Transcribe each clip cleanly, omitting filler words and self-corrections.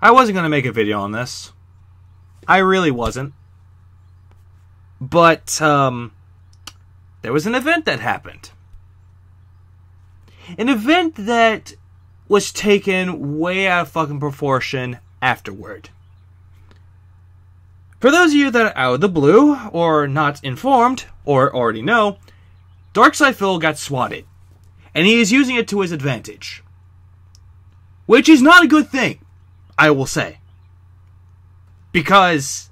I wasn't going to make a video on this. I really wasn't. But, there was an event that happened. An event that was taken way out of fucking proportion afterward. For those of you that are out of the blue, or not informed, or already know, Darkside Phil got swatted. And he is using it to his advantage. Which is not a good thing, I will say. Because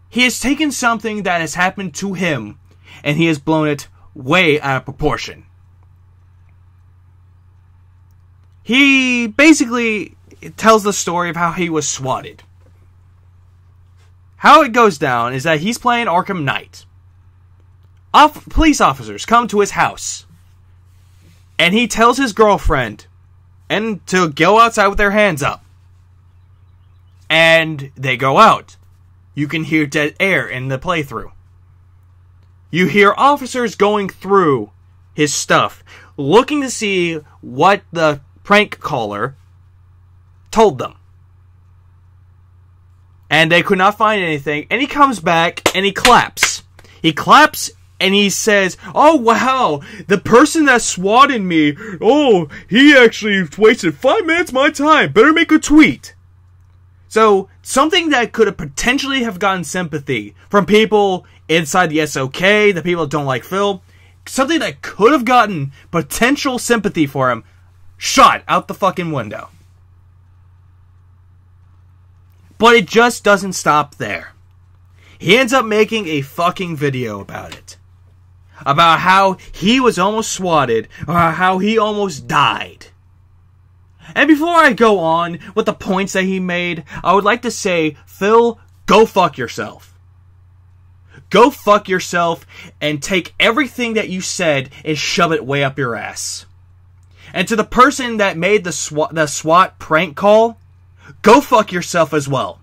he has taken something that has happened to him, and he has blown it way out of proportion. He basically tells the story of how he was swatted. How it goes down is that he's playing Arkham Knight. Police officers come to his house. And he tells his girlfriend and to go outside with their hands up. And they go out. You can hear dead air in the playthrough. You hear officers going through his stuff, looking to see what the prank caller told them. And they could not find anything. And he comes back and he claps. He claps and he says, "Oh wow, the person that swatted me, oh, he actually wasted 5 minutes of my time. Better make a tweet." So, something that could have potentially have gotten sympathy from people inside the SOK, the people that don't like Phil, something that could have gotten potential sympathy for him, shot out the fucking window. But it just doesn't stop there. He ends up making a fucking video about it. About how he was almost swatted, or how he almost died. And before I go on with the points that he made, I would like to say, Phil, go fuck yourself. Go fuck yourself and take everything that you said and shove it way up your ass. And to the person that made the SWAT prank call, go fuck yourself as well.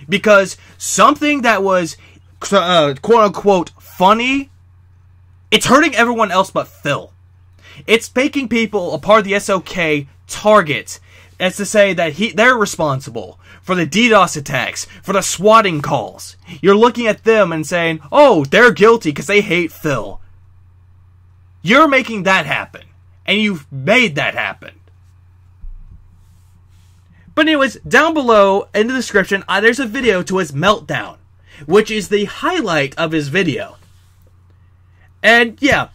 Because something that was quote-unquote funny, it's hurting everyone else but Phil. It's making people, a part of the SOK, target, as to say that they're responsible for the DDoS attacks, for the swatting calls. You're looking at them and saying, oh, they're guilty because they hate Phil. You're making that happen. And you've made that happen. But anyways, down below, in the description, there's a video to his meltdown, which is the highlight of his video. And yeah,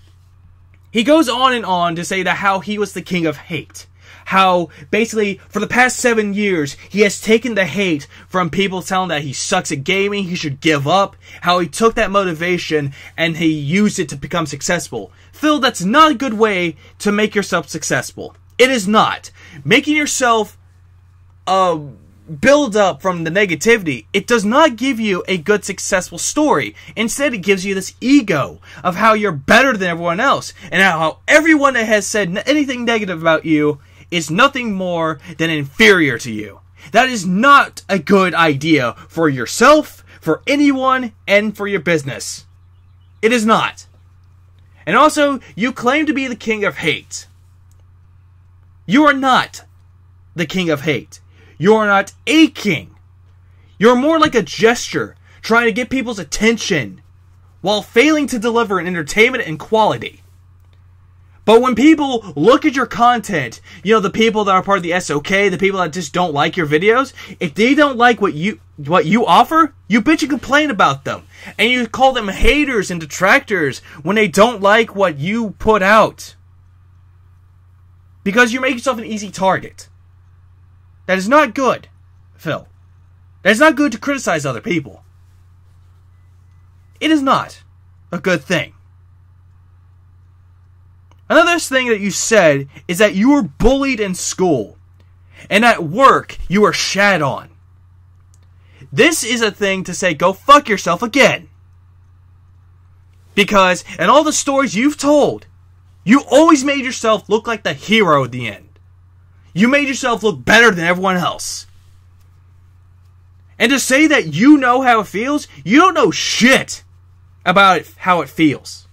he goes on and on to say that how he was the king of hate. How, basically, for the past 7 years, he has taken the hate from people telling that he sucks at gaming, he should give up. How he took that motivation and he used it to become successful. Phil, that's not a good way to make yourself successful. It is not. Making yourself build up from the negativity, it does not give you a good, successful story. Instead, it gives you this ego of how you're better than everyone else. And how everyone that has said anything negative about you is nothing more than inferior to you. That is not a good idea for yourself, for anyone, and for your business. It is not. And also, you claim to be the king of hate. You are not the king of hate. You are not a king. You're more like a gesture, trying to get people's attention, while failing to deliver an entertainment and quality. But when people look at your content, you know, the people that are part of the SOK, the people that just don't like your videos, if they don't like what you offer, you bitch and complain about them. And you call them haters and detractors when they don't like what you put out. Because you make yourself an easy target. That is not good, Phil. That is not good to criticize other people. It is not a good thing. Another thing that you said is that you were bullied in school. And at work, you were shat on. This is a thing to say, go fuck yourself again. Because in all the stories you've told, you always made yourself look like the hero at the end. You made yourself look better than everyone else. And to say that you know how it feels, you don't know shit about how it feels.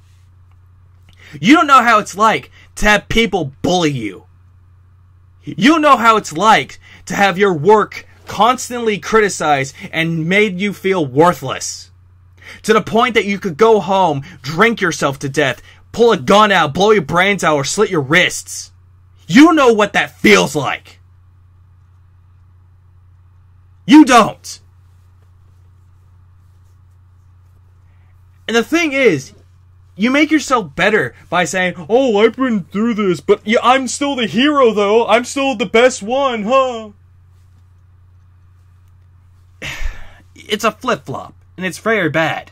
You don't know how it's like to have people bully you. You don't know how it's like to have your work constantly criticized and made you feel worthless. To the point that you could go home, drink yourself to death, pull a gun out, blow your brains out, or slit your wrists. You know what that feels like. You don't. And the thing is, you make yourself better by saying, oh, I've been through this, but yeah, I'm still the hero, though. I'm still the best one, huh? It's a flip-flop, and it's very bad.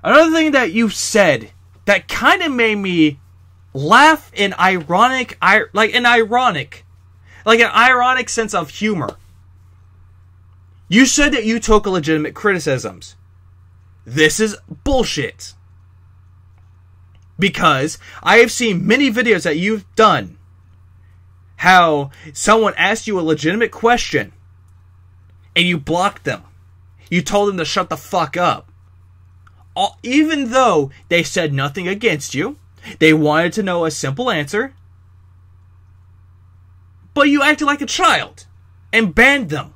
Another thing that you said that kind of made me laugh in like an ironic sense of humor. You said that you took legitimate criticisms. This is bullshit. Because I have seen many videos that you've done how someone asked you a legitimate question and you blocked them. You told them to shut the fuck up. Even though they said nothing against you, they wanted to know a simple answer, but you acted like a child and banned them.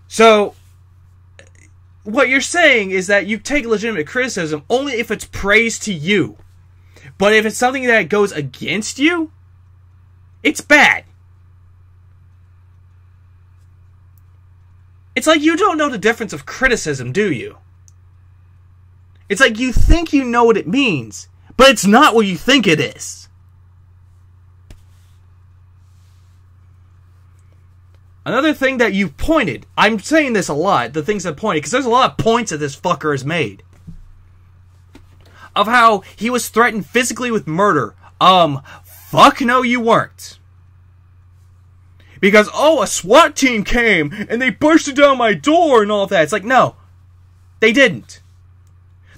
So, what you're saying is that you take legitimate criticism only if it's praise to you. But if it's something that goes against you, it's bad. It's like you don't know the difference of criticism, do you? It's like you think you know what it means, but it's not what you think it is. Another thing that you pointed, I'm saying this a lot, the things I pointed, because there's a lot of points that this fucker has made. Of how he was threatened physically with murder. Fuck no you weren't. Because, oh, a SWAT team came and they bursted down my door and all of that. It's like, no, they didn't.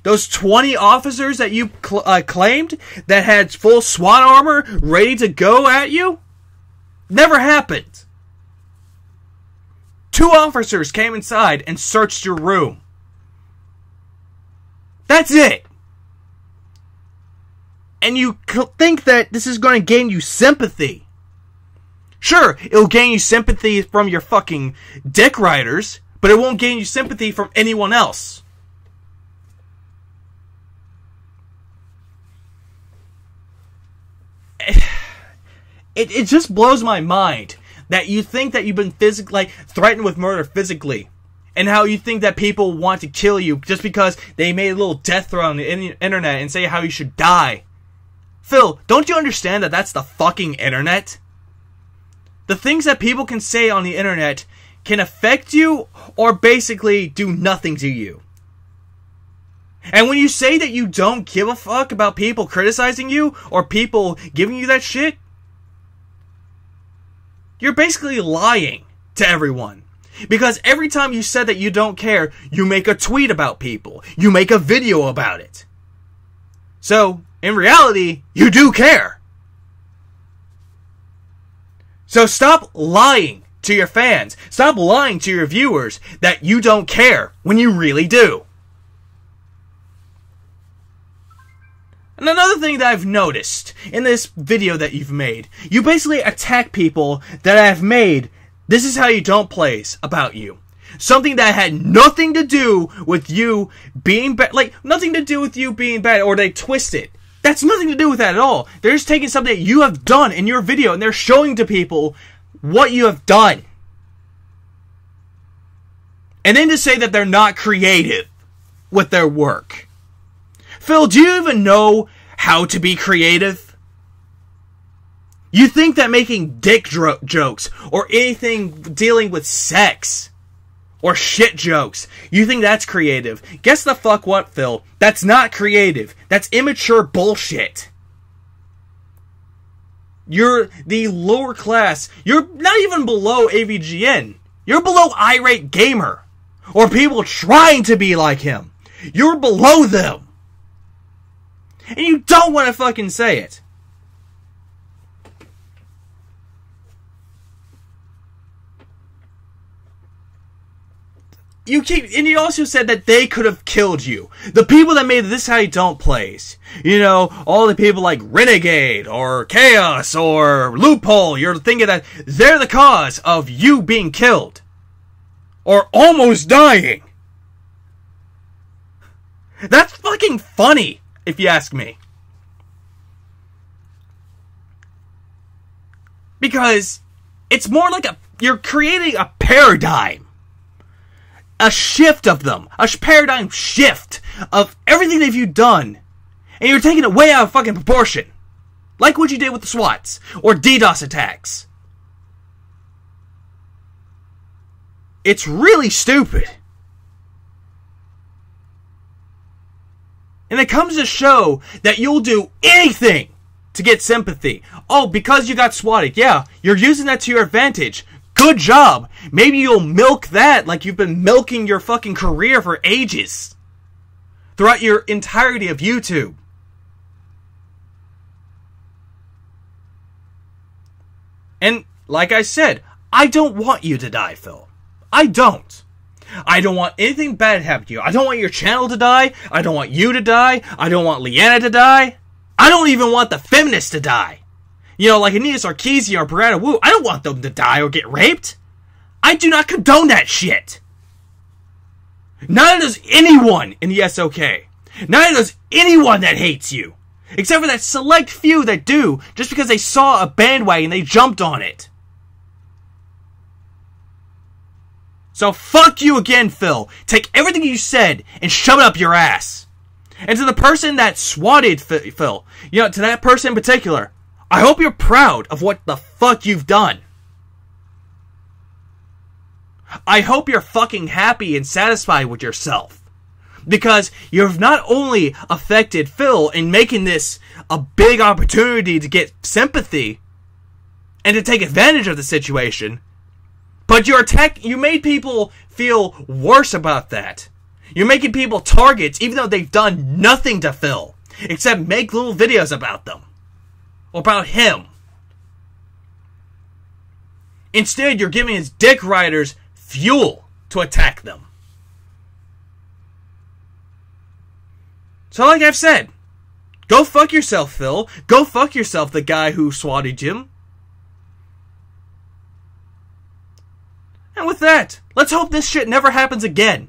Those 20 officers that you claimed that had full SWAT armor ready to go at you, never happened. 2 officers came inside and searched your room. That's it. And you think that this is going to gain you sympathy. Sure, it'll gain you sympathy from your fucking dick riders, but it won't gain you sympathy from anyone else. It just blows my mind that you think that you've been threatened with murder physically, and how you think that people want to kill you just because they made a little death threat on the internet and say how you should die. Phil, don't you understand that that's the fucking internet? The things that people can say on the internet can affect you or basically do nothing to you. And when you say that you don't give a fuck about people criticizing you or people giving you that shit, you're basically lying to everyone. Because every time you said that you don't care, you make a tweet about people. You make a video about it. So, in reality, you do care. So stop lying to your fans. Stop lying to your viewers that you don't care when you really do. And another thing that I've noticed in this video that you've made, you basically attack people that have made "This Is How You Don't Plays" about you. Something that had nothing to do with you being bad, nothing to do with you being bad, or they twist it. That's nothing to do with that at all. They're just taking something that you have done in your video and they're showing to people what you have done. And then to say that they're not creative with their work. Phil, do you even know how to be creative? You think that making dick jokes or anything dealing with sex or shit jokes, you think that's creative? Guess the fuck what, Phil? That's not creative. That's immature bullshit. You're the lower class. You're not even below AVGN. You're below Irate Gamer. Or people trying to be like him. You're below them. And you don't want to fucking say it. you also said that they could have killed you. The people that made This How You Don't plays. You know, all the people like Renegade, or Chaos, or Loophole, you're thinking that they're the cause of you being killed. Or almost dying. That's fucking funny, if you ask me. Because it's more like you're creating a paradigm. A shift of them. A paradigm shift of everything that you've done. And you're taking it way out of fucking proportion. Like what you did with the SWATs. Or DDoS attacks. It's really stupid. And it comes to show that you'll do anything to get sympathy. Oh, because you got swatted. Yeah, you're using that to your advantage. Good job. Maybe you'll milk that like you've been milking your fucking career for ages. Throughout your entirety of YouTube. And, like I said, I don't want you to die, Phil. I don't. I don't want anything bad to happen to you. I don't want your channel to die. I don't want you to die. I don't want Leanna to die. I don't even want the feminists to die. You know, like Anita Sarkeesian or Brianna Wu. I don't want them to die or get raped. I do not condone that shit. Neither does anyone in the SOK. Neither does anyone that hates you. Except for that select few that do, just because they saw a bandwagon and they jumped on it. So fuck you again, Phil. Take everything you said and shove it up your ass. And to the person that swatted Phil, you know, to that person in particular, I hope you're proud of what the fuck you've done. I hope you're fucking happy and satisfied with yourself. Because you've not only affected Phil in making this a big opportunity to get sympathy and to take advantage of the situation, but you made people feel worse about that. You're making people targets even though they've done nothing to Phil. Except make little videos about them. Or about him. Instead, you're giving his dick riders fuel to attack them. So like I've said, go fuck yourself, Phil. Go fuck yourself, the guy who swatted him. And with that, let's hope this shit never happens again.